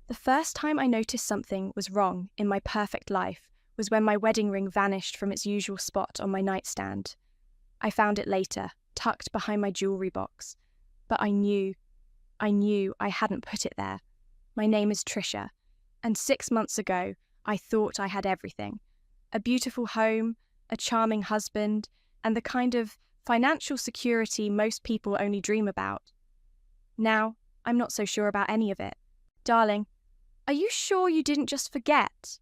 The first time I noticed something was wrong in my perfect life was when my wedding ring vanished from its usual spot on my nightstand. I found it later, tucked behind my jewellery box, but I knew I hadn't put it there. My name is Trisha, and 6 months ago, I thought I had everything. A beautiful home, a charming husband, and the kind of financial security most people only dream about. Now, I'm not so sure about any of it. Darling, are you sure you didn't just forget?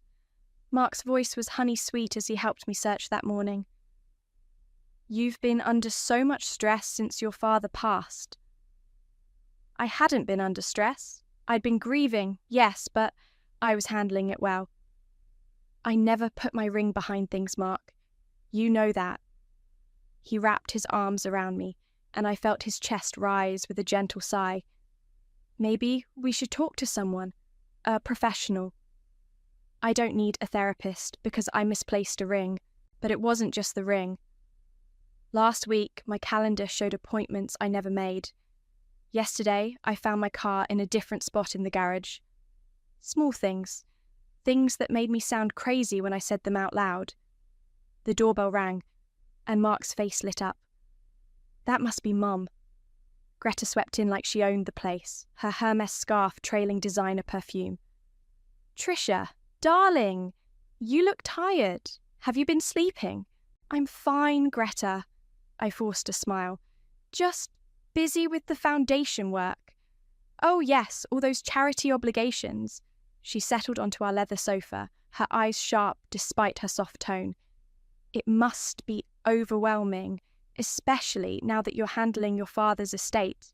Mark's voice was honey-sweet as he helped me search that morning. You've been under so much stress since your father passed. I hadn't been under stress. I'd been grieving, yes, but I was handling it well. I never put my ring behind things, Mark. You know that. He wrapped his arms around me, and I felt his chest rise with a gentle sigh. Maybe we should talk to someone, a professional. I don't need a therapist because I misplaced a ring, but it wasn't just the ring. Last week, my calendar showed appointments I never made. Yesterday, I found my car in a different spot in the garage. Small things that made me sound crazy when I said them out loud. The doorbell rang, and Mark's face lit up. That must be Mum. Greta swept in like she owned the place, her Hermes scarf trailing designer perfume. Trisha, darling, you look tired. Have you been sleeping? I'm fine, Greta. I forced a smile. Just busy with the foundation work. Oh yes, all those charity obligations. She settled onto our leather sofa, her eyes sharp despite her soft tone. It must be overwhelming, especially now that you're handling your father's estate.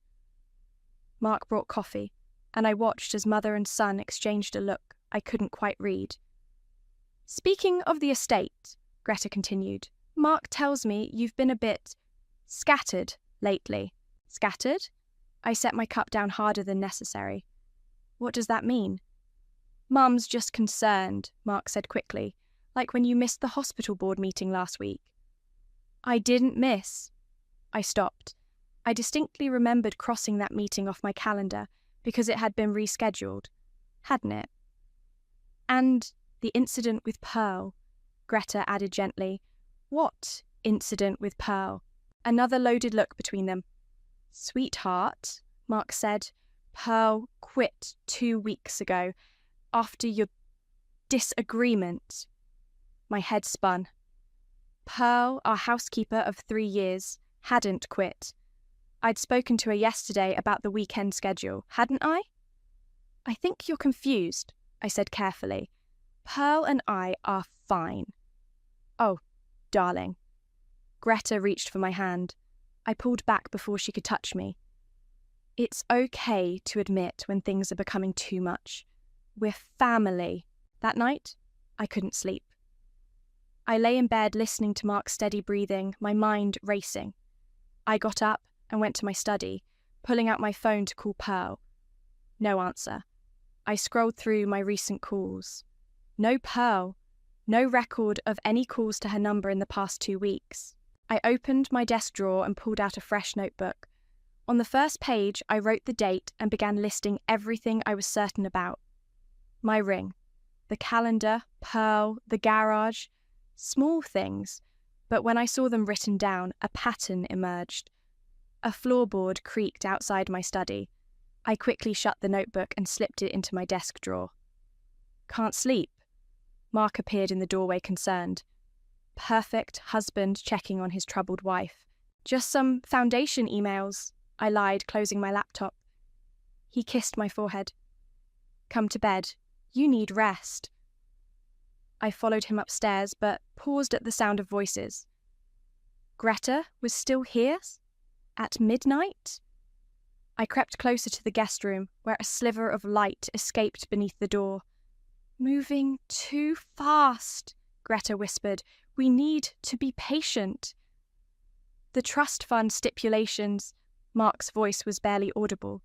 Mark brought coffee, and I watched as mother and son exchanged a look I couldn't quite read. Speaking of the estate, Greta continued, Mark tells me you've been a bit scattered lately. Scattered? I set my cup down harder than necessary. What does that mean? Mum's just concerned, Mark said quickly, like when you missed the hospital board meeting last week. I didn't miss. I stopped. I distinctly remembered crossing that meeting off my calendar because it had been rescheduled, hadn't it? And the incident with Pearl, Greta added gently. What incident with Pearl? Another loaded look between them. Sweetheart, Mark said, Pearl quit 2 weeks ago after your disagreement. My head spun. Pearl, our housekeeper of 3 years, hadn't quit. I'd spoken to her yesterday about the weekend schedule, hadn't I? I think you're confused, I said carefully. Pearl and I are fine. Oh, darling. Greta reached for my hand. I pulled back before she could touch me. It's okay to admit when things are becoming too much. We're family. That night, I couldn't sleep. I lay in bed listening to Mark's steady breathing, my mind racing. I got up and went to my study, pulling out my phone to call Pearl. No answer. I scrolled through my recent calls. No Pearl. No record of any calls to her number in the past 2 weeks. I opened my desk drawer and pulled out a fresh notebook. On the first page, I wrote the date and began listing everything I was certain about. My ring, the calendar, Pearl, the garage. Small things, but when I saw them written down, a pattern emerged. A floorboard creaked outside my study. I quickly shut the notebook and slipped it into my desk drawer. Can't sleep? Mark appeared in the doorway concerned. Perfect husband checking on his troubled wife. Just some foundation emails, I lied, closing my laptop. He kissed my forehead. Come to bed. You need rest. I followed him upstairs, but paused at the sound of voices. Greta was still here? At midnight? I crept closer to the guest room, where a sliver of light escaped beneath the door. Moving too fast, Greta whispered. We need to be patient. The trust fund stipulations, Mark's voice was barely audible.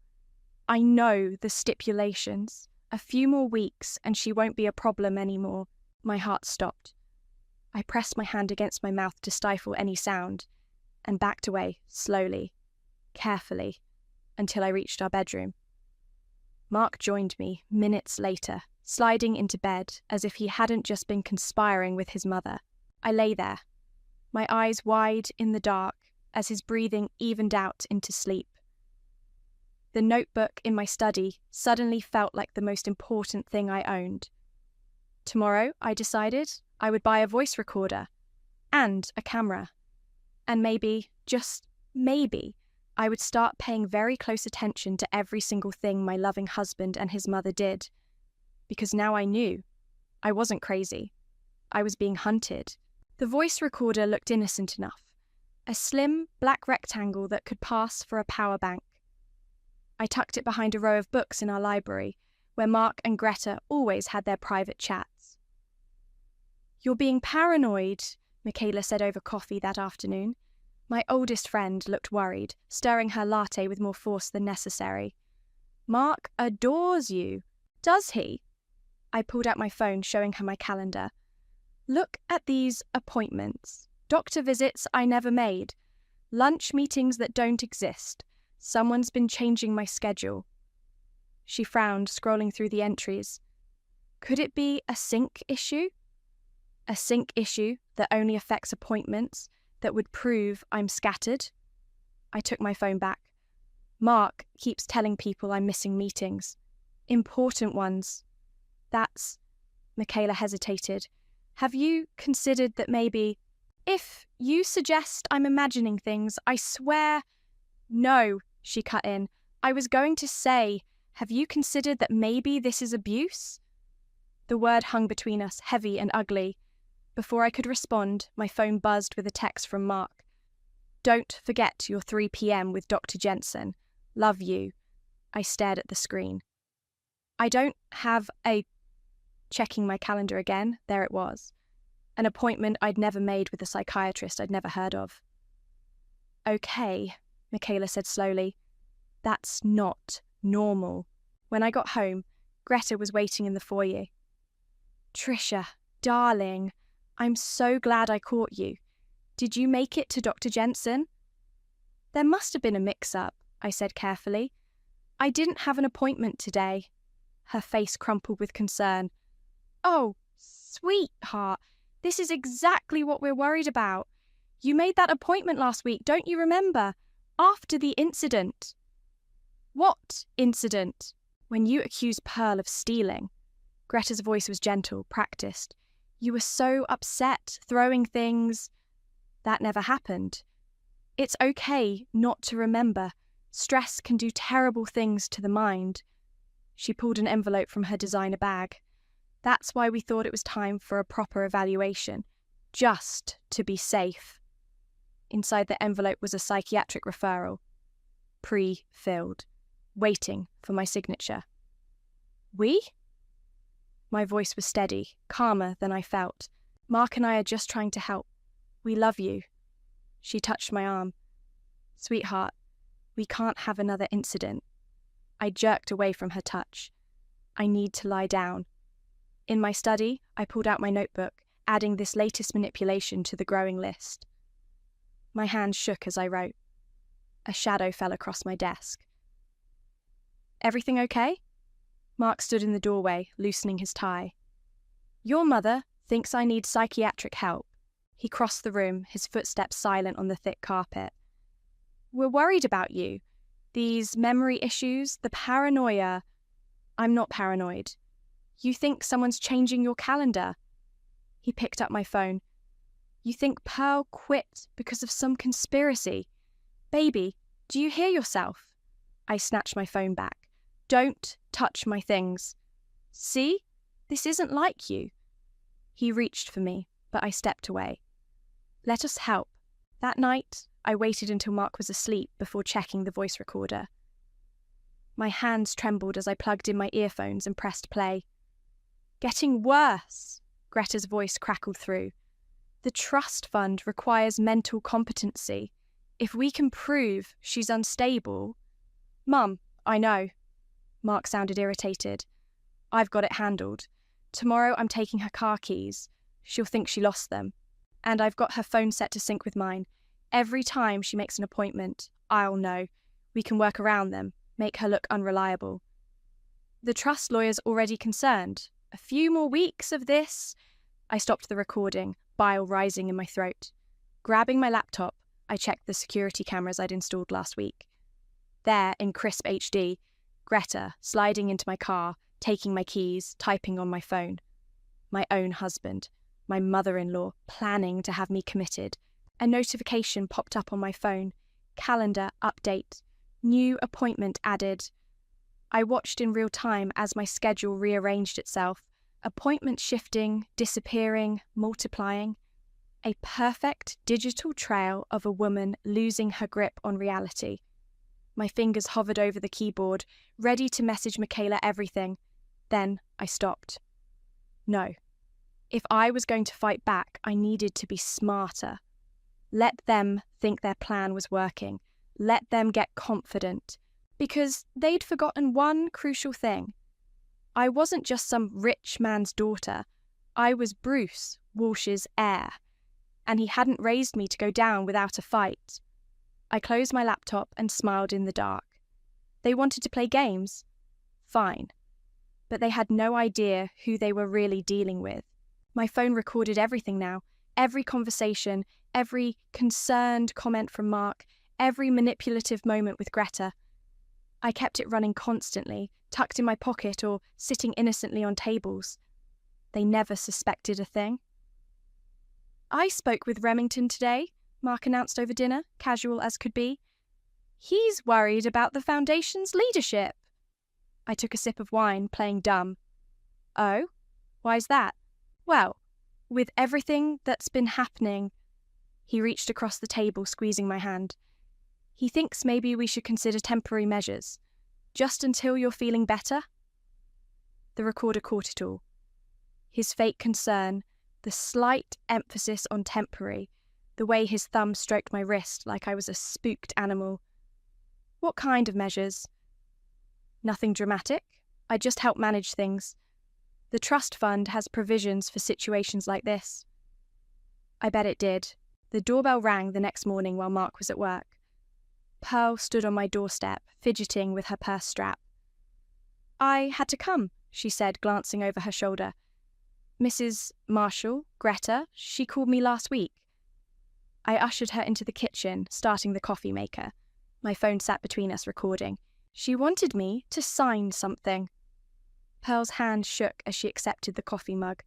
I know the stipulations. A few more weeks and she won't be a problem anymore. My heart stopped. I pressed my hand against my mouth to stifle any sound and backed away, slowly, carefully, until I reached our bedroom. Mark joined me minutes later, sliding into bed as if he hadn't just been conspiring with his mother. I lay there, my eyes wide in the dark as his breathing evened out into sleep. The notebook in my study suddenly felt like the most important thing I owned. Tomorrow, I decided, I would buy a voice recorder and a camera. And maybe, just maybe, I would start paying very close attention to every single thing my loving husband and his mother did. Because now I knew. I wasn't crazy. I was being hunted. The voice recorder looked innocent enough. A slim, black rectangle that could pass for a power bank. I tucked it behind a row of books in our library, where Mark and Greta always had their private chats. "You're being paranoid," Michaela said over coffee that afternoon. My oldest friend looked worried, stirring her latte with more force than necessary. "Mark adores you. Does he?" I pulled out my phone, showing her my calendar. "Look at these appointments. Doctor visits I never made. Lunch meetings that don't exist. Someone's been changing my schedule." She frowned, scrolling through the entries. Could it be a sync issue? A sync issue that only affects appointments, that would prove I'm scattered? I took my phone back. Mark keeps telling people I'm missing meetings. Important ones. That's... Michaela hesitated. "Have you considered that maybe... If you suggest I'm imagining things, I swear..." "No," she cut in. "I was going to say, have you considered that maybe this is abuse?" The word hung between us, heavy and ugly. Before I could respond, my phone buzzed with a text from Mark. "Don't forget your 3 p.m. with Dr. Jensen. Love you." I stared at the screen. "I don't have a..." Checking my calendar again, there it was. An appointment I'd never made with a psychiatrist I'd never heard of. "Okay," Michaela said slowly. "That's not normal." When I got home, Greta was waiting in the foyer. "Trisha, darling, I'm so glad I caught you. Did you make it to Dr. Jensen?" "There must have been a mix-up," I said carefully. "I didn't have an appointment today." Her face crumpled with concern. "Oh, sweetheart, this is exactly what we're worried about. You made that appointment last week, don't you remember? After the incident." "What incident?" "When you accused Pearl of stealing." Greta's voice was gentle, practiced. "You were so upset, throwing things." "That never happened." "It's okay not to remember. Stress can do terrible things to the mind." She pulled an envelope from her designer bag. "That's why we thought it was time for a proper evaluation. Just to be safe." Inside the envelope was a psychiatric referral. Pre-filled. Waiting for my signature. "We?" My voice was steady, calmer than I felt. "Mark and I are just trying to help. We love you." She touched my arm. "Sweetheart, we can't have another incident." I jerked away from her touch. "I need to lie down." In my study, I pulled out my notebook, adding this latest manipulation to the growing list. My hands shook as I wrote. A shadow fell across my desk. "Everything okay?" Mark stood in the doorway, loosening his tie. "Your mother thinks I need psychiatric help." He crossed the room, his footsteps silent on the thick carpet. "We're worried about you. These memory issues, the paranoia." "I'm not paranoid." "You think someone's changing your calendar." He picked up my phone. "You think Pearl quit because of some conspiracy? Baby, do you hear yourself?" I snatched my phone back. "Don't touch my things." "See? This isn't like you." He reached for me, but I stepped away. "Let us help." That night, I waited until Mark was asleep before checking the voice recorder. My hands trembled as I plugged in my earphones and pressed play. "Getting worse," Greta's voice crackled through. "The trust fund requires mental competency. If we can prove she's unstable..." "Mum, I know." Mark sounded irritated. "I've got it handled. Tomorrow I'm taking her car keys. She'll think she lost them. And I've got her phone set to sync with mine. Every time she makes an appointment, I'll know. We can work around them, make her look unreliable." The trust lawyer's already concerned. A few more weeks of this. I stopped the recording, bile rising in my throat. Grabbing my laptop, I checked the security cameras I'd installed last week. There, in crisp HD, Greta sliding into my car, taking my keys, typing on my phone. My own husband, my mother-in-law, planning to have me committed. A notification popped up on my phone. Calendar update. New appointment added. I watched in real time as my schedule rearranged itself. Appointments shifting, disappearing, multiplying. A perfect digital trail of a woman losing her grip on reality. My fingers hovered over the keyboard, ready to message Michaela everything. Then I stopped. No. If I was going to fight back, I needed to be smarter. Let them think their plan was working. Let them get confident. Because they'd forgotten one crucial thing. I wasn't just some rich man's daughter. I was Bruce Walsh's heir. And he hadn't raised me to go down without a fight. I closed my laptop and smiled in the dark. They wanted to play games? Fine. But they had no idea who they were really dealing with. My phone recorded everything now. Every conversation, every concerned comment from Mark, every manipulative moment with Greta. I kept it running constantly, tucked in my pocket or sitting innocently on tables. They never suspected a thing. I spoke with Remington today, Mark announced over dinner, casual as could be. He's worried about the Foundation's leadership. I took a sip of wine, playing dumb. Oh? Why's that? Well, with everything that's been happening... He reached across the table, squeezing my hand. He thinks maybe we should consider temporary measures, just until you're feeling better. The recorder caught it all. His fake concern, the slight emphasis on temporary, the way his thumb stroked my wrist like I was a spooked animal. What kind of measures? Nothing dramatic. I just help manage things. The trust fund has provisions for situations like this. I bet it did. The doorbell rang the next morning while Mark was at work. Pearl stood on my doorstep, fidgeting with her purse strap. I had to come, she said, glancing over her shoulder. Mrs. Marshall, Greta, she called me last week. I ushered her into the kitchen, starting the coffee maker. My phone sat between us, recording. She wanted me to sign something. Pearl's hand shook as she accepted the coffee mug.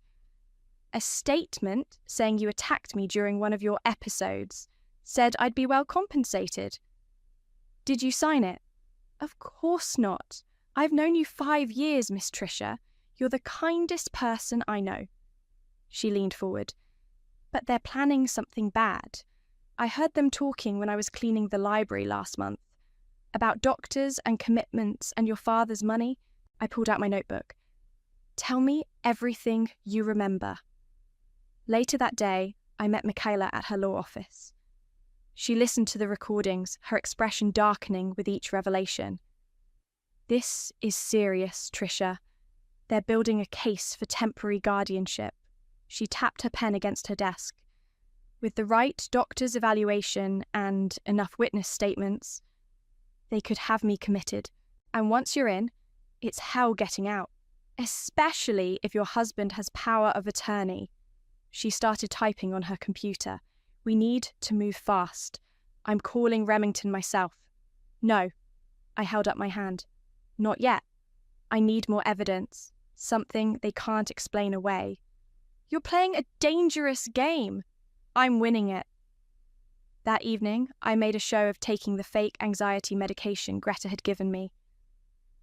A statement saying you attacked me during one of your episodes. Said I'd be well compensated. Did you sign it? Of course not. I've known you 5 years, Miss Tricia. You're the kindest person I know. She leaned forward. But they're planning something bad. I heard them talking when I was cleaning the library last month. About doctors and commitments and your father's money. I pulled out my notebook. Tell me everything you remember. Later that day, I met Michaela at her law office. She listened to the recordings, her expression darkening with each revelation. This is serious, Tricia. They're building a case for temporary guardianship. She tapped her pen against her desk. With the right doctor's evaluation and enough witness statements, they could have me committed. And once you're in, it's hell getting out, especially if your husband has power of attorney. She started typing on her computer. We need to move fast. I'm calling Remington myself. No. I held up my hand. Not yet. I need more evidence. Something they can't explain away. You're playing a dangerous game. I'm winning it. That evening, I made a show of taking the fake anxiety medication Greta had given me.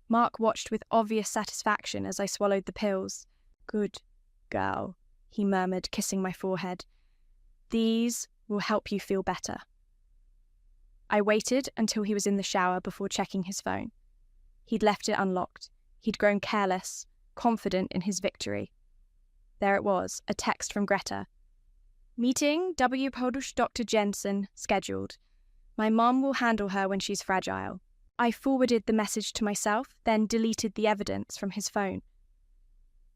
Mark watched with obvious satisfaction as I swallowed the pills. Good girl, he murmured, kissing my forehead. These will help you feel better. I waited until he was in the shower before checking his phone. He'd left it unlocked. He'd grown careless, confident in his victory. There it was, a text from Greta. Meeting W. Polish Dr. Jensen scheduled. My mom will handle her when she's fragile. I forwarded the message to myself, then deleted the evidence from his phone.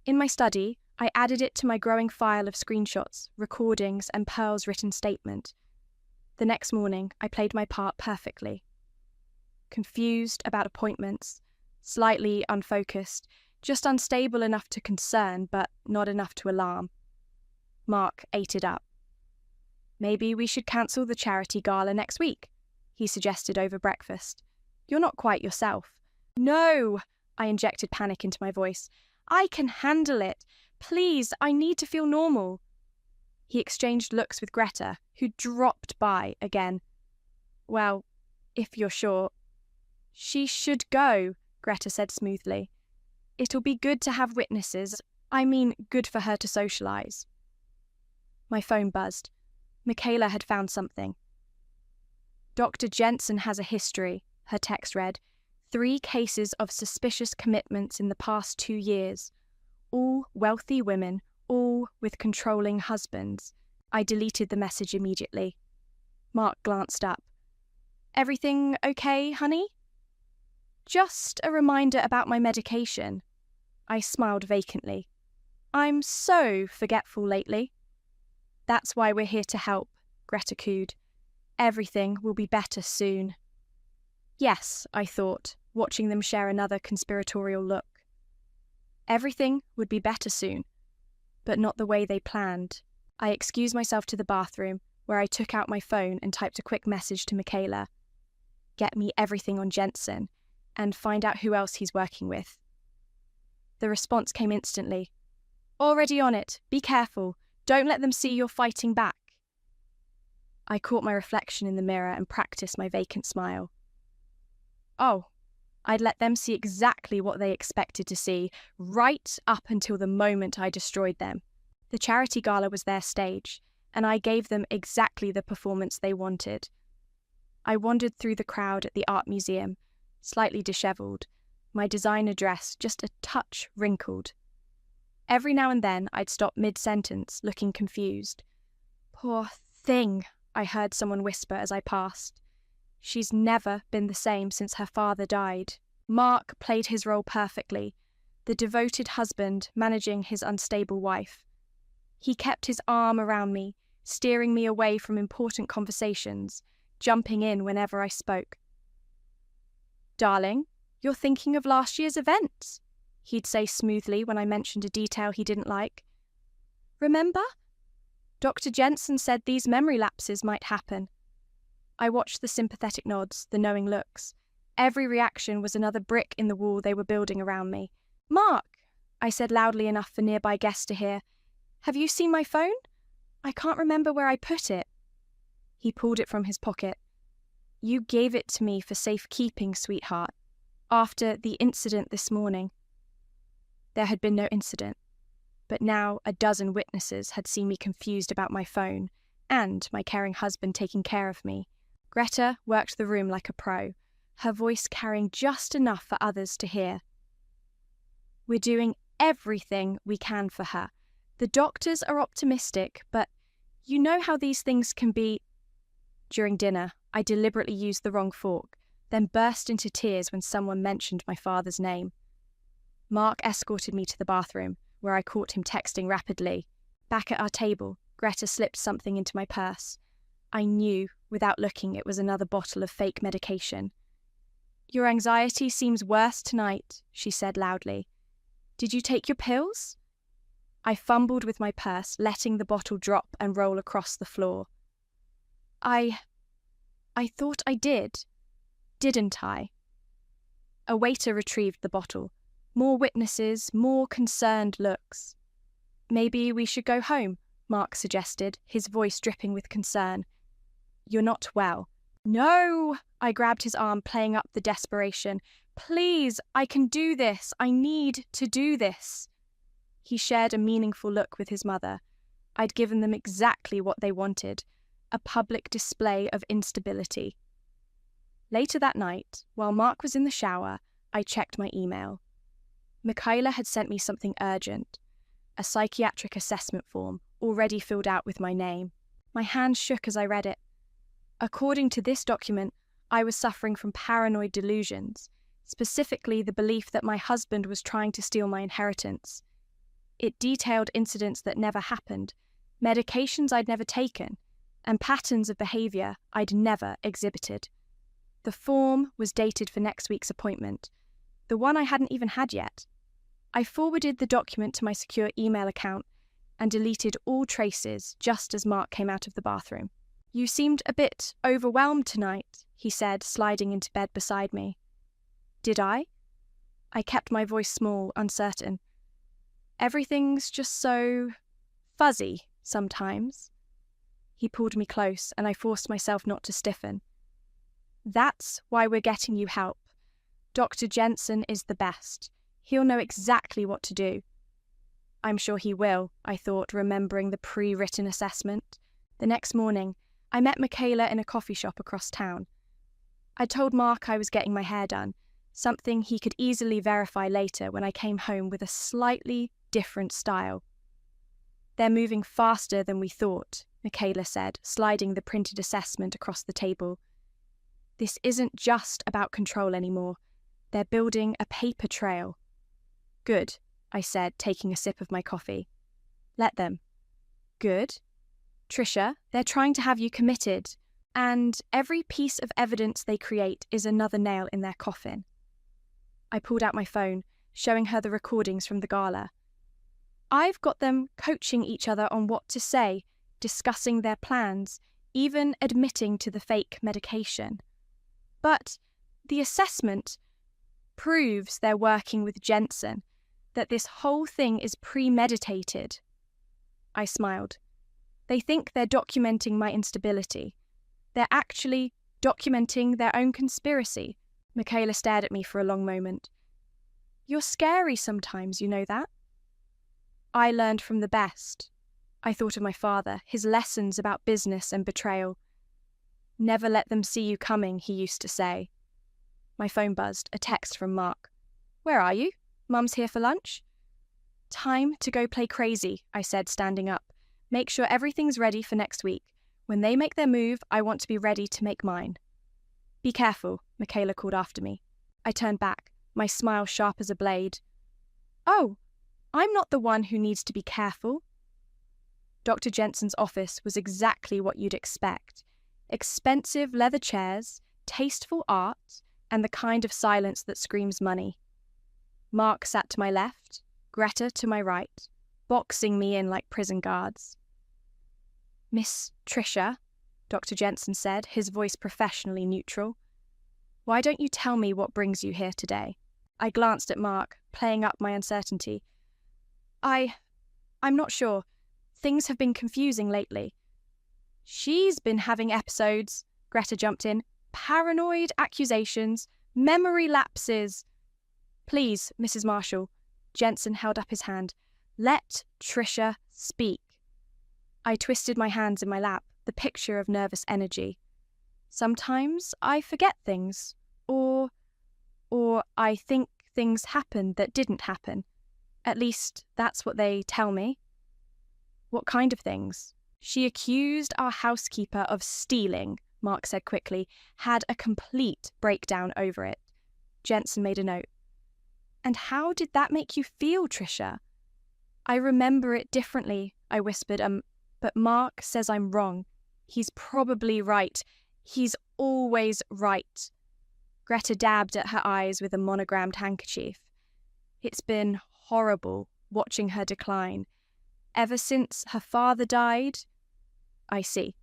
In my study, I added it to my growing file of screenshots, recordings, and Pearl's written statement. The next morning, I played my part perfectly. Confused about appointments, slightly unfocused, just unstable enough to concern, but not enough to alarm. Mark ate it up. "Maybe we should cancel the charity gala next week," he suggested over breakfast. "You're not quite yourself." "No!" I injected panic into my voice. "I can handle it. Please, I need to feel normal." He exchanged looks with Greta, who dropped by again. "Well, if you're sure." "She should go," Greta said smoothly. "It'll be good to have witnesses. I mean, good for her to socialize." My phone buzzed. Michaela had found something. "Dr. Jensen has a history," her text read. 3 cases of suspicious commitments in the past 2 years. All wealthy women, all with controlling husbands." I deleted the message immediately. Mark glanced up. "Everything okay, honey?" "Just a reminder about my medication." I smiled vacantly. "I'm so forgetful lately." "That's why we're here to help," Greta cooed. "Everything will be better soon." Yes, I thought, watching them share another conspiratorial look. Everything would be better soon, but not the way they planned. I excused myself to the bathroom, where I took out my phone and typed a quick message to Michaela. "Get me everything on Jensen, and find out who else he's working with." The response came instantly. "Already on it. Be careful. Don't let them see you're fighting back." I caught my reflection in the mirror and practiced my vacant smile. Oh, I'd let them see exactly what they expected to see, right up until the moment I destroyed them. The charity gala was their stage, and I gave them exactly the performance they wanted. I wandered through the crowd at the art museum, slightly dishevelled, my designer dress just a touch wrinkled. Every now and then I'd stop mid-sentence, looking confused. "Poor thing," I heard someone whisper as I passed. "She's never been the same since her father died." Mark played his role perfectly, the devoted husband managing his unstable wife. He kept his arm around me, steering me away from important conversations, jumping in whenever I spoke. "Darling, you're thinking of last year's events," he'd say smoothly when I mentioned a detail he didn't like. "Remember? Dr. Jensen said these memory lapses might happen." I watched the sympathetic nods, the knowing looks. Every reaction was another brick in the wall they were building around me. "Mark," I said loudly enough for nearby guests to hear, "have you seen my phone? I can't remember where I put it." He pulled it from his pocket. "You gave it to me for safekeeping, sweetheart, after the incident this morning." There had been no incident, but now a dozen witnesses had seen me confused about my phone and my caring husband taking care of me. Greta worked the room like a pro, her voice carrying just enough for others to hear. "We're doing everything we can for her. The doctors are optimistic, but you know how these things can be." During dinner, I deliberately used the wrong fork, then burst into tears when someone mentioned my father's name. Mark escorted me to the bathroom, where I caught him texting rapidly. Back at our table, Greta slipped something into my purse. I knew, without looking, it was another bottle of fake medication. "Your anxiety seems worse tonight," she said loudly. "Did you take your pills?" I fumbled with my purse, letting the bottle drop and roll across the floor. I thought I did. Didn't I?" A waiter retrieved the bottle. More witnesses, more concerned looks. "Maybe we should go home," Mark suggested, his voice dripping with concern. "You're not well." "No!" I grabbed his arm, playing up the desperation. "Please, I can do this. I need to do this." He shared a meaningful look with his mother. I'd given them exactly what they wanted, a public display of instability. Later that night, while Mark was in the shower, I checked my email. Michaela had sent me something urgent, a psychiatric assessment form already filled out with my name. My hands shook as I read it. According to this document, I was suffering from paranoid delusions, specifically the belief that my husband was trying to steal my inheritance. It detailed incidents that never happened, medications I'd never taken, and patterns of behaviour I'd never exhibited. The form was dated for next week's appointment, the one I hadn't even had yet. I forwarded the document to my secure email account and deleted all traces just as Mark came out of the bathroom. "You seemed a bit overwhelmed tonight," he said, sliding into bed beside me. Did I? I kept my voice small, uncertain. "Everything's just so fuzzy sometimes." He pulled me close, and I forced myself not to stiffen. "That's why we're getting you help. Dr. Jensen is the best. He'll know exactly what to do." "I'm sure he will," I thought, remembering the pre-written assessment. The next morning, I met Michaela in a coffee shop across town. I told Mark I was getting my hair done, something he could easily verify later when I came home with a slightly different style. "They're moving faster than we thought," Michaela said, sliding the printed assessment across the table. "This isn't just about control anymore. They're building a paper trail." "Good," I said, taking a sip of my coffee. "Let them." "Good. Trisha, they're trying to have you committed, and every piece of evidence they create is another nail in their coffin." I pulled out my phone, showing her the recordings from the gala. "I've got them coaching each other on what to say, discussing their plans, even admitting to the fake medication. But the assessment proves they're working with Jensen, that this whole thing is premeditated." I smiled. "They think they're documenting my instability. They're actually documenting their own conspiracy." Michaela stared at me for a long moment. "You're scary sometimes, you know that?" "I learned from the best." I thought of my father, his lessons about business and betrayal. "Never let them see you coming," he used to say. My phone buzzed, a text from Mark. "Where are you? Mum's here for lunch?" "Time to go play crazy," I said, standing up. "Make sure everything's ready for next week. When they make their move, I want to be ready to make mine." "Be careful," Michaela called after me. I turned back, my smile sharp as a blade. "Oh, I'm not the one who needs to be careful." Dr. Jensen's office was exactly what you'd expect. Expensive leather chairs, tasteful art, and the kind of silence that screams money. Mark sat to my left, Greta to my right, boxing me in like prison guards. "Miss Trisha," Dr. Jensen said, his voice professionally neutral, "why don't you tell me what brings you here today?" I glanced at Mark, playing up my uncertainty. I'm not sure. Things have been confusing lately." "She's been having episodes," Greta jumped in. "Paranoid accusations, memory lapses." "Please, Mrs. Marshall," Jensen held up his hand. "Let Trisha speak." I twisted my hands in my lap, the picture of nervous energy. "Sometimes I forget things, or I think things happened that didn't happen. At least, that's what they tell me." "What kind of things?" "She accused our housekeeper of stealing," Mark said quickly, had a complete breakdown over it. Jensen made a note. "And how did that make you feel, Trisha?" "I remember it differently," I whispered, "but Mark says I'm wrong. He's probably right. He's always right." Greta dabbed at her eyes with a monogrammed handkerchief. "It's been horrible watching her decline. Ever since her father died." "I see."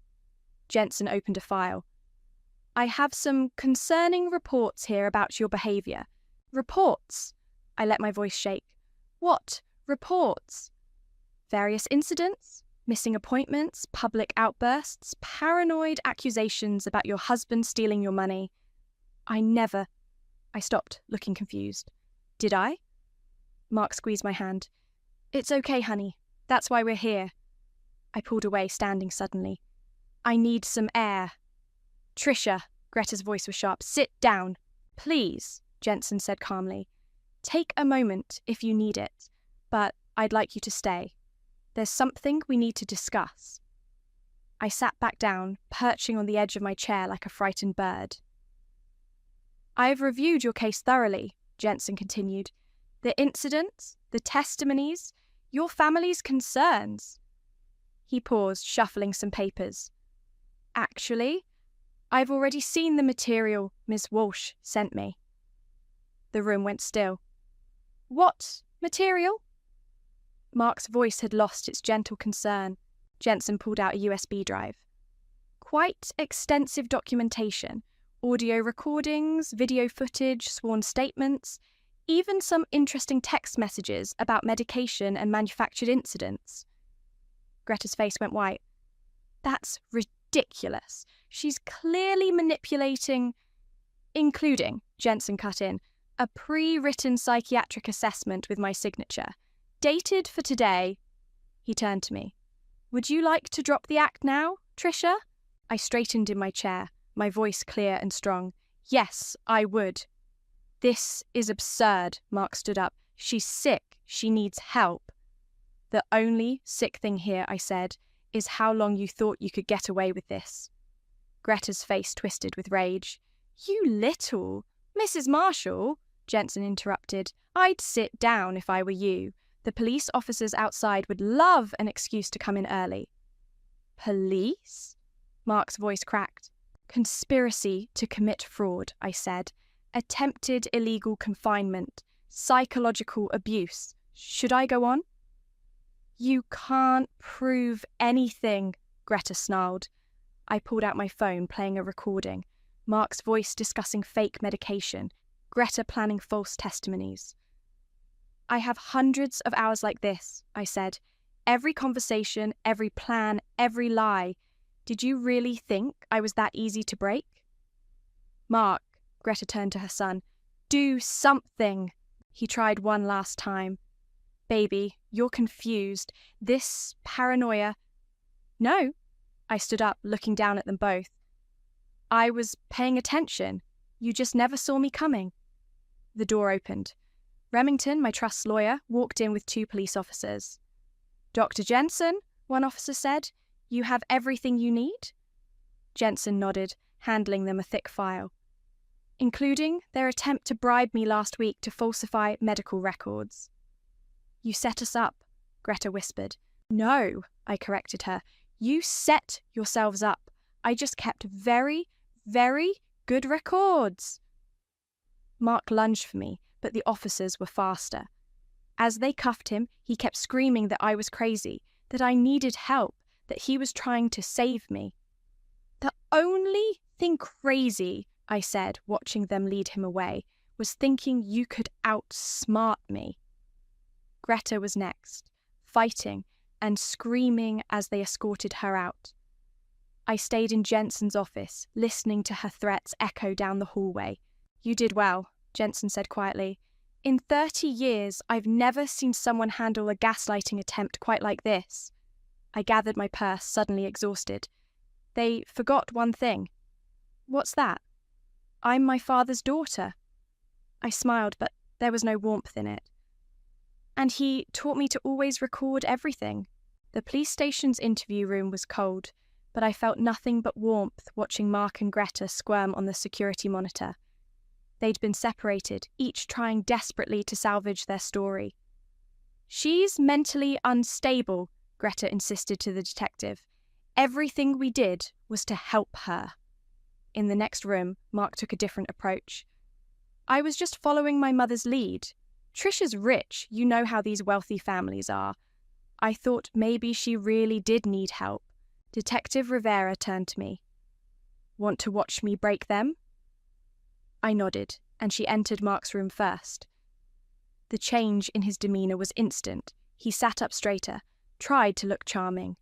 Jensen opened a file. "I have some concerning reports here about your behaviour." "Reports?" I let my voice shake. "What reports?" "Various incidents, missing appointments, public outbursts, paranoid accusations about your husband stealing your money." I stopped, looking confused. "Did I?" Mark squeezed my hand. "It's okay, honey. That's why we're here." I pulled away, standing suddenly. "I need some air." "Trisha," Greta's voice was sharp, "sit down." "Please," Jensen said calmly. "Take a moment if you need it, but I'd like you to stay. There's something we need to discuss." I sat back down, perching on the edge of my chair like a frightened bird. "I've reviewed your case thoroughly," Jensen continued. "The incidents, the testimonies, your family's concerns." He paused, shuffling some papers. "Actually, I've already seen the material Miss Walsh sent me." The room went still. What material? Mark's voice had lost its gentle concern. Jensen pulled out a USB drive. Quite extensive documentation. Audio recordings, video footage, sworn statements, even some interesting text messages about medication and manufactured incidents. Greta's face went white. That's ridiculous. She's clearly manipulating, including, Jensen cut in, a pre-written psychiatric assessment with my signature. Dated for today. He turned to me. Would you like to drop the act now, Tricia? I straightened in my chair, my voice clear and strong. Yes, I would. This is absurd, Mark stood up. She's sick. She needs help. The only sick thing here, I said, is how long you thought you could get away with this. Greta's face twisted with rage. You little... Mrs. Marshall, Jensen interrupted. I'd sit down if I were you. The police officers outside would love an excuse to come in early. Police? Mark's voice cracked. Conspiracy to commit fraud, I said. Attempted illegal confinement. Psychological abuse. Should I go on? You can't prove anything, Greta snarled. I pulled out my phone, playing a recording. Mark's voice discussing fake medication. Greta planning false testimonies. I have hundreds of hours like this, I said. Every conversation, every plan, every lie. Did you really think I was that easy to break? Mark, Greta turned to her son. Do something. He tried one last time. Baby, you're confused. This paranoia... No. I stood up, looking down at them both. I was paying attention. You just never saw me coming. The door opened. Remington, my trust's lawyer, walked in with 2 police officers. Dr. Jensen, one officer said, you have everything you need? Jensen nodded, handling them a thick file. Including their attempt to bribe me last week to falsify medical records. You set us up, Greta whispered. No, I corrected her. You set yourselves up. I just kept very, very good records. Mark lunged for me, but the officers were faster. As they cuffed him, he kept screaming that I was crazy, that I needed help, that he was trying to save me. The only thing crazy, I said, watching them lead him away, was thinking you could outsmart me. Greta was next, fighting and screaming as they escorted her out. I stayed in Jensen's office, listening to her threats echo down the hallway. You did well, Jensen said quietly. In 30 years, I've never seen someone handle a gaslighting attempt quite like this. I gathered my purse, suddenly exhausted. They forgot one thing. What's that? I'm my father's daughter. I smiled, but there was no warmth in it. And he taught me to always record everything. The police station's interview room was cold, but I felt nothing but warmth watching Mark and Greta squirm on the security monitor. They'd been separated, each trying desperately to salvage their story. She's mentally unstable, Greta insisted to the detective. Everything we did was to help her. In the next room, Mark took a different approach. I was just following my mother's lead. Tricia's rich, you know how these wealthy families are. I thought maybe she really did need help. Detective Rivera turned to me. Want to watch me break them? I nodded, and she entered Mark's room first. The change in his demeanour was instant. He sat up straighter, tried to look charming.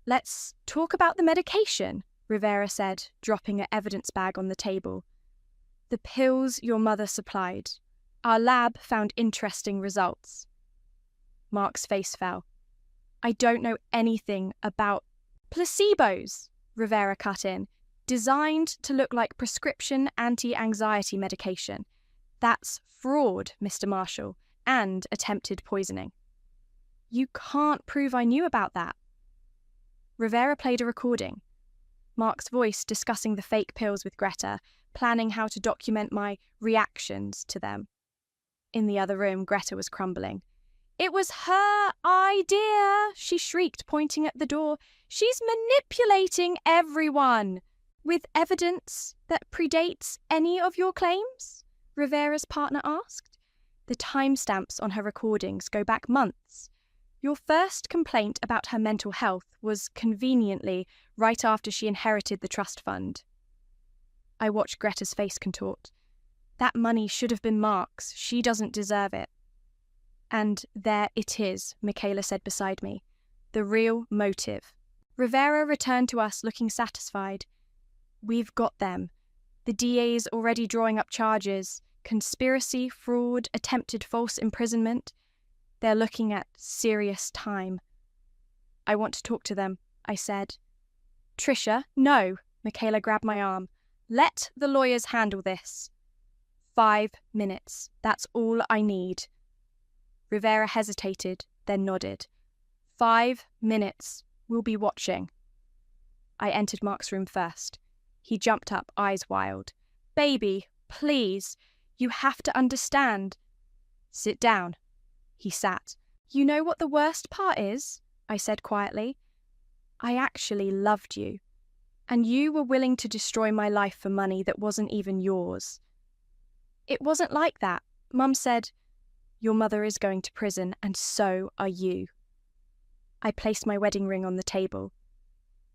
Let's talk about the medication, Rivera said, dropping an evidence bag on the table. The pills your mother supplied. Our lab found interesting results. Mark's face fell. I don't know anything about placebos, Rivera cut in. Designed to look like prescription anti-anxiety medication. That's fraud, Mr. Marshall, and attempted poisoning. You can't prove I knew about that. Rivera played a recording. Mark's voice discussing the fake pills with Greta, planning how to document my reactions to them. In the other room, Greta was crumbling. It was her idea, she shrieked, pointing at the door. She's manipulating everyone. With evidence that predates any of your claims? Rivera's partner asked. The timestamps on her recordings go back months. Your first complaint about her mental health was conveniently right after she inherited the trust fund. I watched Greta's face contort. That money should have been Mark's. She doesn't deserve it. And there it is, Michaela said beside me. The real motive. Rivera returned to us looking satisfied. We've got them. The DA's already drawing up charges. Conspiracy, fraud, attempted false imprisonment. They're looking at serious time. I want to talk to them, I said. Tricia, no, Michaela grabbed my arm. Let the lawyers handle this. 5 minutes. That's all I need. Rivera hesitated, then nodded. 5 minutes. We'll be watching. I entered Mark's room first. He jumped up, eyes wild. Baby, please. You have to understand. Sit down. He sat. You know what the worst part is? I said quietly. I actually loved you. And you were willing to destroy my life for money that wasn't even yours. It wasn't like that. Mum said, your mother is going to prison, and so are you. I placed my wedding ring on the table.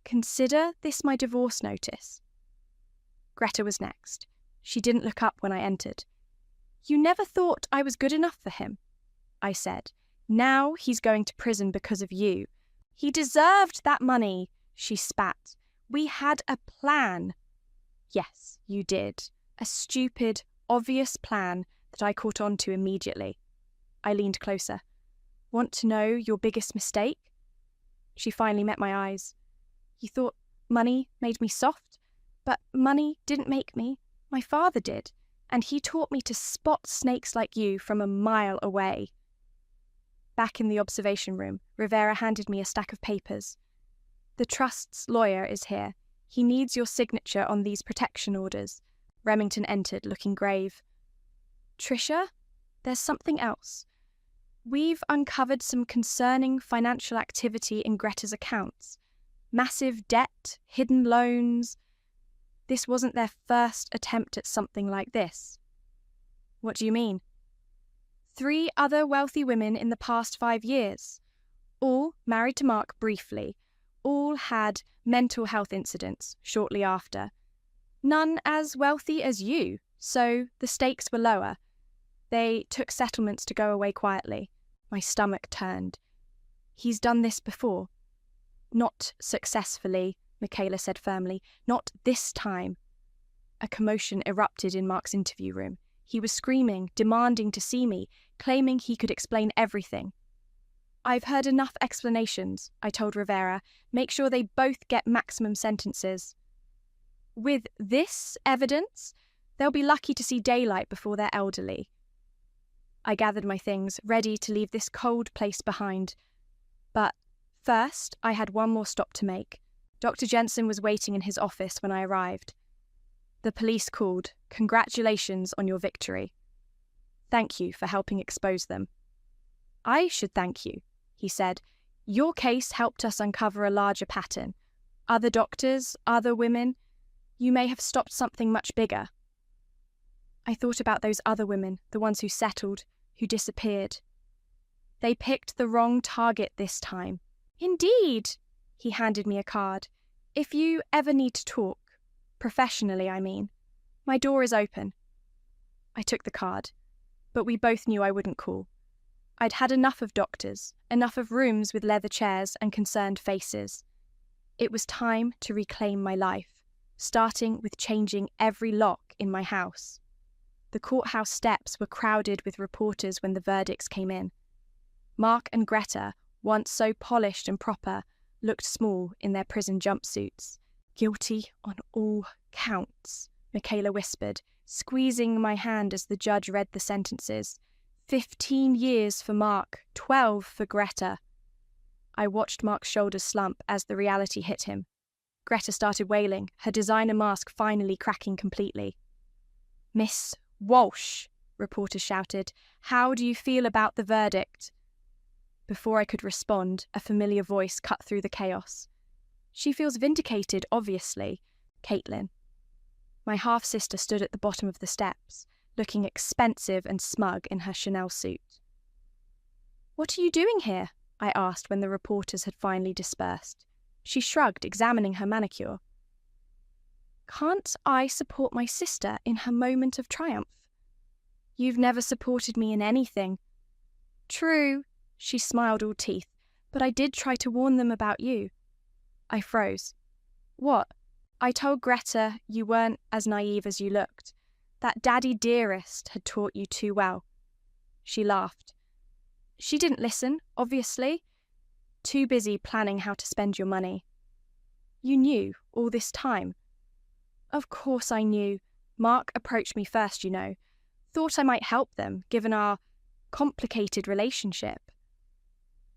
Consider this my divorce notice. Greta was next. She didn't look up when I entered. You never thought I was good enough for him, I said. Now he's going to prison because of you. He deserved that money, she spat. We had a plan. Yes, you did. A stupid, obvious plan that I caught on to immediately. I leaned closer. Want to know your biggest mistake? She finally met my eyes. You thought money made me soft, but money didn't make me. My father did, and he taught me to spot snakes like you from a mile away. Back in the observation room, Rivera handed me a stack of papers. The trust's lawyer is here. He needs your signature on these protection orders. Remington entered, looking grave. Tricia, there's something else. We've uncovered some concerning financial activity in Greta's accounts. Massive debt, hidden loans. This wasn't their first attempt at something like this. What do you mean? 3 other wealthy women in the past 5 years. All married to Mark briefly. All had mental health incidents shortly after. None as wealthy as you, so the stakes were lower. They took settlements to go away quietly. My stomach turned. He's done this before. Not successfully, Michaela said firmly. Not this time. A commotion erupted in Mark's interview room. He was screaming, demanding to see me, claiming he could explain everything. I've heard enough explanations, I told Rivera. Make sure they both get maximum sentences. With this evidence, they'll be lucky to see daylight before they're elderly. I gathered my things, ready to leave this cold place behind. But first, I had one more stop to make. Dr. Jensen was waiting in his office when I arrived. The police called. Congratulations on your victory. Thank you for helping expose them. I should thank you, he said. Your case helped us uncover a larger pattern. Other doctors, other women. You may have stopped something much bigger. I thought about those other women, the ones who settled, who disappeared. They picked the wrong target this time. Indeed, he handed me a card. If you ever need to talk, professionally I mean, my door is open. I took the card, but we both knew I wouldn't call. I'd had enough of doctors, enough of rooms with leather chairs and concerned faces. It was time to reclaim my life, starting with changing every lock in my house. The courthouse steps were crowded with reporters when the verdicts came in. Mark and Greta, once so polished and proper, looked small in their prison jumpsuits. Guilty on all counts, Michaela whispered, squeezing my hand as the judge read the sentences. 15 years for Mark, 12 for Greta. I watched Mark's shoulders slump as the reality hit him. Greta started wailing, her designer mask finally cracking completely. Miss Walsh, reporters shouted, how do you feel about the verdict? Before I could respond, a familiar voice cut through the chaos. She feels vindicated, obviously. Caitlin. My half-sister stood at the bottom of the steps. looking expensive and smug in her Chanel suit. "What are you doing here?" I asked when the reporters had finally dispersed. She shrugged, examining her manicure. "Can't I support my sister in her moment of triumph?" "You've never supported me in anything." "True," she smiled all teeth, "but I did try to warn them about you." I froze. "What?" "I told Greta you weren't as naive as you looked. That daddy dearest had taught you too well." She laughed. "She didn't listen, obviously. Too busy planning how to spend your money." "You knew all this time?" "Of course I knew. Mark approached me first, you know. Thought I might help them, given our complicated relationship."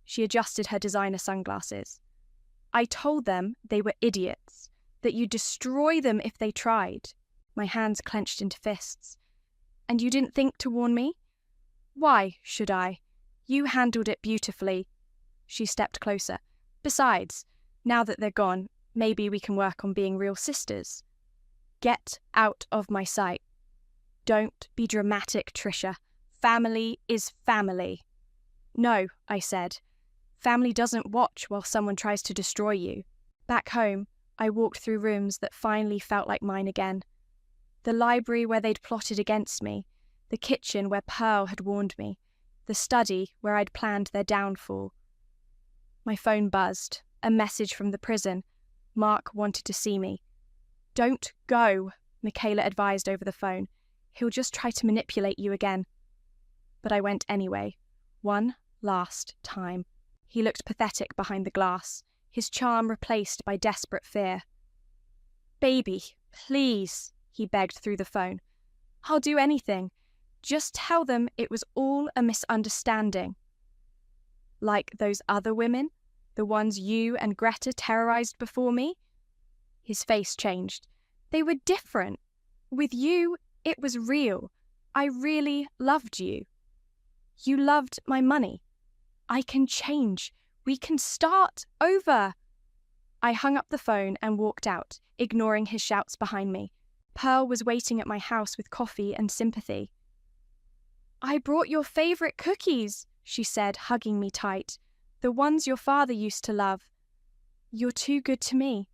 She adjusted her designer sunglasses. "I told them they were idiots, that you'd destroy them if they tried." My hands clenched into fists. "And you didn't think to warn me?" "Why should I? You handled it beautifully." She stepped closer. "Besides, now that they're gone, maybe we can work on being real sisters." "Get out of my sight." "Don't be dramatic, Trisha. Family is family." "No," I said. "Family doesn't watch while someone tries to destroy you." Back home, I walked through rooms that finally felt like mine again. The library where they'd plotted against me, the kitchen where Pearl had warned me, the study where I'd planned their downfall. My phone buzzed, a message from the prison. Mark wanted to see me. "Don't go," Michaela advised over the phone. "He'll just try to manipulate you again." But I went anyway, one last time. He looked pathetic behind the glass, his charm replaced by desperate fear. "Baby, please," he begged through the phone. "I'll do anything. Just tell them it was all a misunderstanding." "Like those other women? The ones you and Greta terrorized before me?" His face changed. "They were different. With you, it was real. I really loved you. You loved my money. I can change. We can start over." I hung up the phone and walked out, ignoring his shouts behind me. Pearl was waiting at my house with coffee and sympathy. "I brought your favorite cookies," she said, hugging me tight. "The ones your father used to love." "You're too good to me."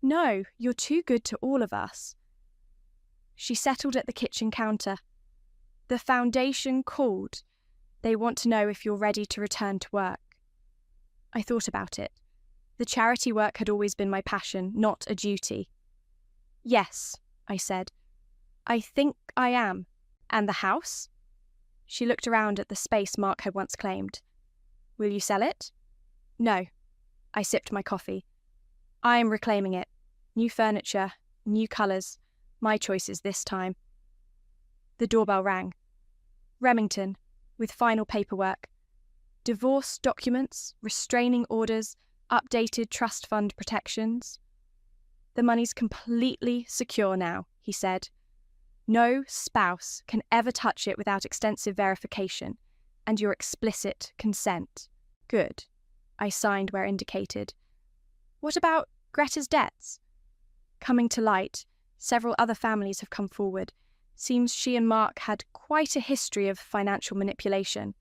"No, you're too good to all of us." She settled at the kitchen counter. "The foundation called. They want to know if you're ready to return to work." I thought about it. The charity work had always been my passion, not a duty. "Yes," I said. "I think I am." "And the house?" She looked around at the space Mark had once claimed. "Will you sell it?" "No." I sipped my coffee. "I am reclaiming it. New furniture, new colours, my choices this time." The doorbell rang. Remington, with final paperwork. Divorce documents, restraining orders, updated trust fund protections. "The money's completely secure now," he said. "No spouse can ever touch it without extensive verification, and your explicit consent." "Good." I signed where indicated. "What about Greta's debts?" "Coming to light, several other families have come forward. Seems she and Mark had quite a history of financial manipulation.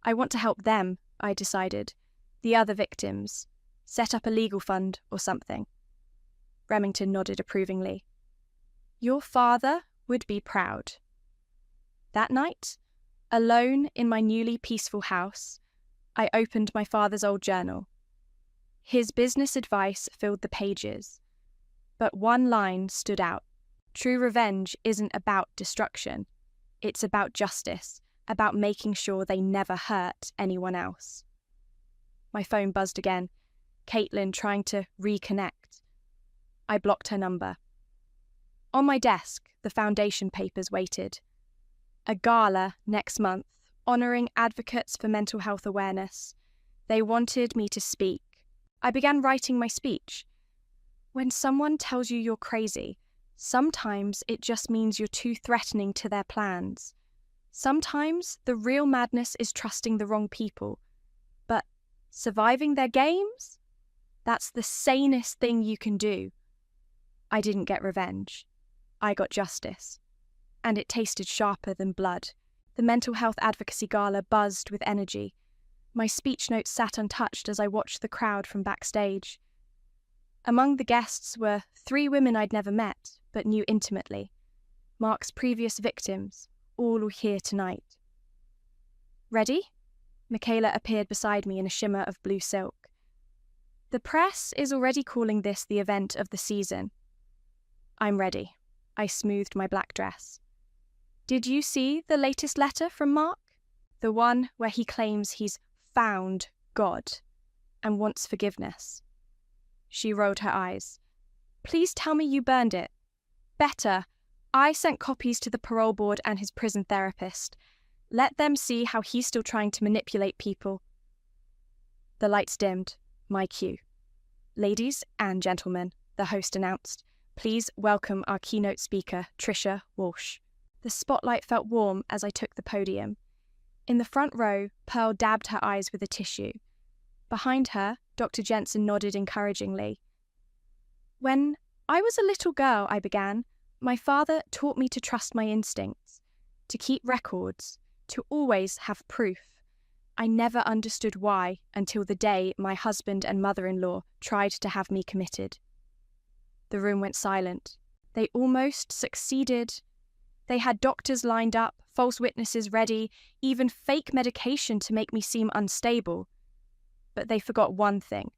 I want to help them," I decided. "The other victims. Set up a legal fund or something." Remington nodded approvingly. "Your father would be proud." That night, alone in my newly peaceful house, I opened my father's old journal. His business advice filled the pages, but one line stood out. True revenge isn't about destruction. It's about justice, about making sure they never hurt anyone else. My phone buzzed again. Caitlin trying to reconnect. I blocked her number. On my desk, the foundation papers waited. A gala next month, honouring advocates for mental health awareness. They wanted me to speak. I began writing my speech. When someone tells you you're crazy, sometimes it just means you're too threatening to their plans. Sometimes the real madness is trusting the wrong people. But surviving their games? That's the sanest thing you can do. I didn't get revenge. I got justice. and it tasted sharper than blood. The mental health advocacy gala buzzed with energy. My speech notes sat untouched as I watched the crowd from backstage. Among the guests were 3 women I'd never met, but knew intimately. Mark's previous victims, all here tonight. Ready? Michaela appeared beside me in a shimmer of blue silk. The press is already calling this the event of the season. I'm ready. I smoothed my black dress. Did you see the latest letter from Mark? The one where he claims he's found God and wants forgiveness. She rolled her eyes. Please tell me you burned it. Better. I sent copies to the parole board and his prison therapist. Let them see how he's still trying to manipulate people. The lights dimmed. My cue. Ladies and gentlemen, the host announced, please welcome our keynote speaker, Tricia Walsh. The spotlight felt warm as I took the podium. In the front row, Pearl dabbed her eyes with a tissue. Behind her, Dr. Jensen nodded encouragingly. When I was a little girl, I began, my father taught me to trust my instincts, to keep records, to always have proof. I never understood why until the day my husband and mother-in-law tried to have me committed. The room went silent. They almost succeeded. They had doctors lined up, false witnesses ready, even fake medication to make me seem unstable. But they forgot one thing.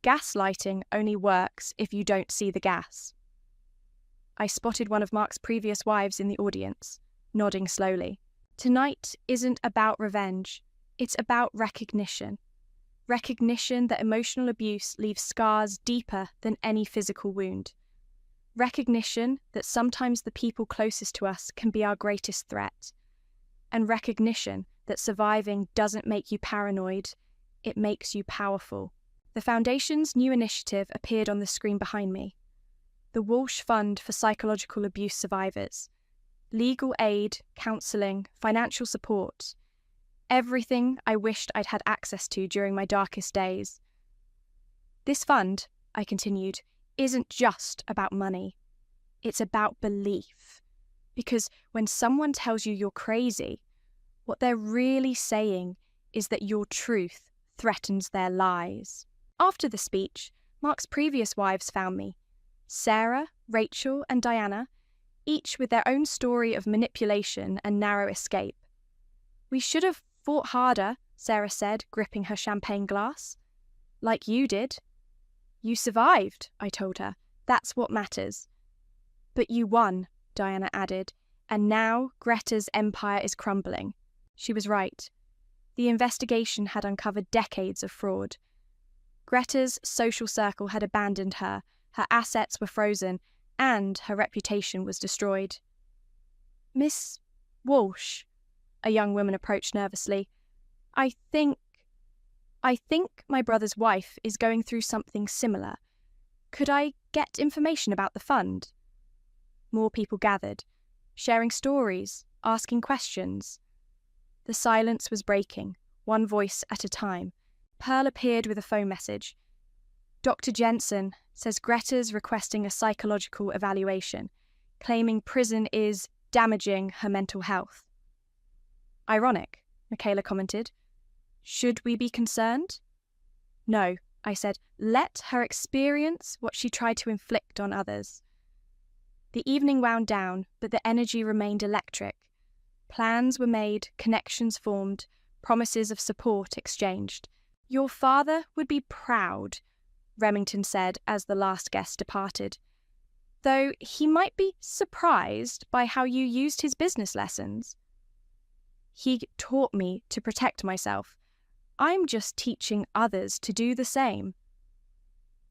Gaslighting only works if you don't see the gas. I spotted one of Mark's previous wives in the audience, nodding slowly. Tonight isn't about revenge. It's about recognition. Recognition that emotional abuse leaves scars deeper than any physical wound. Recognition that sometimes the people closest to us can be our greatest threat. And recognition that surviving doesn't make you paranoid, it makes you powerful. The Foundation's new initiative appeared on the screen behind me. The Walsh Fund for Psychological Abuse Survivors. Legal aid, counselling, financial support. Everything I wished I'd had access to during my darkest days. This fund, I continued, isn't just about money. It's about belief. Because when someone tells you you're crazy, what they're really saying is that your truth threatens their lies. After the speech, Mark's previous wives found me. Sarah, Rachel, and Diana, each with their own story of manipulation and narrow escape. We should have fought harder, Sarah said, gripping her champagne glass. Like you did. You survived, I told her. That's what matters. But you won, Diana added, and now Greta's empire is crumbling. She was right. The investigation had uncovered decades of fraud. Greta's social circle had abandoned her assets were frozen, and her reputation was destroyed. Miss Walsh, a young woman approached nervously, I think my brother's wife is going through something similar. Could I get information about the fund? More people gathered, sharing stories, asking questions. The silence was breaking, one voice at a time. Pearl appeared with a phone message. Dr. Jensen says Greta's requesting a psychological evaluation, claiming prison is damaging her mental health. Ironic, Michaela commented. Should we be concerned? No, I said. Let her experience what she tried to inflict on others. The evening wound down, but the energy remained electric. Plans were made, connections formed, promises of support exchanged. Your father would be proud, Remington said as the last guest departed, though he might be surprised by how you used his business lessons. He taught me to protect myself. I'm just teaching others to do the same.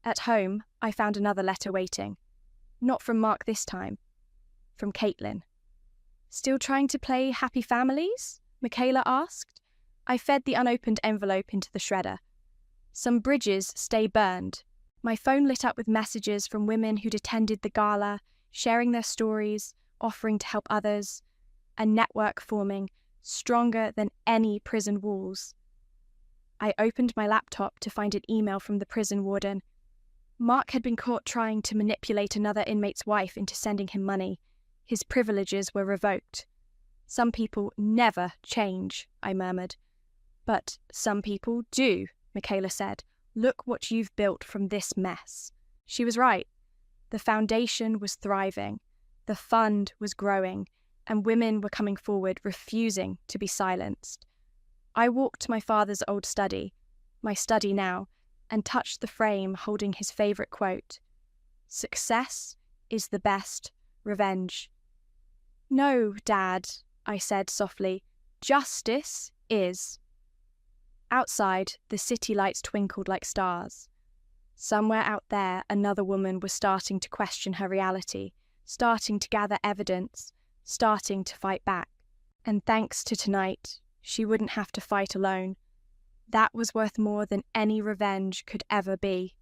At home, I found another letter waiting. Not from Mark this time. From Caitlin. Still trying to play happy families? Michaela asked. I fed the unopened envelope into the shredder. Some bridges stay burned. My phone lit up with messages from women who'd attended the gala, sharing their stories, offering to help others. A network forming, stronger than any prison walls. I opened my laptop to find an email from the prison warden. Mark had been caught trying to manipulate another inmate's wife into sending him money. His privileges were revoked. Some people never change, I murmured. But some people do, Michaela said. Look what you've built from this mess. She was right. The foundation was thriving. The fund was growing, and women were coming forward, refusing to be silenced. I walked to my father's old study, my study now, and touched the frame holding his favourite quote. Success is the best revenge. No, Dad, I said softly. Justice is. Outside, the city lights twinkled like stars. Somewhere out there, another woman was starting to question her reality, starting to gather evidence, starting to fight back. And thanks to tonight, she wouldn't have to fight alone. That was worth more than any revenge could ever be.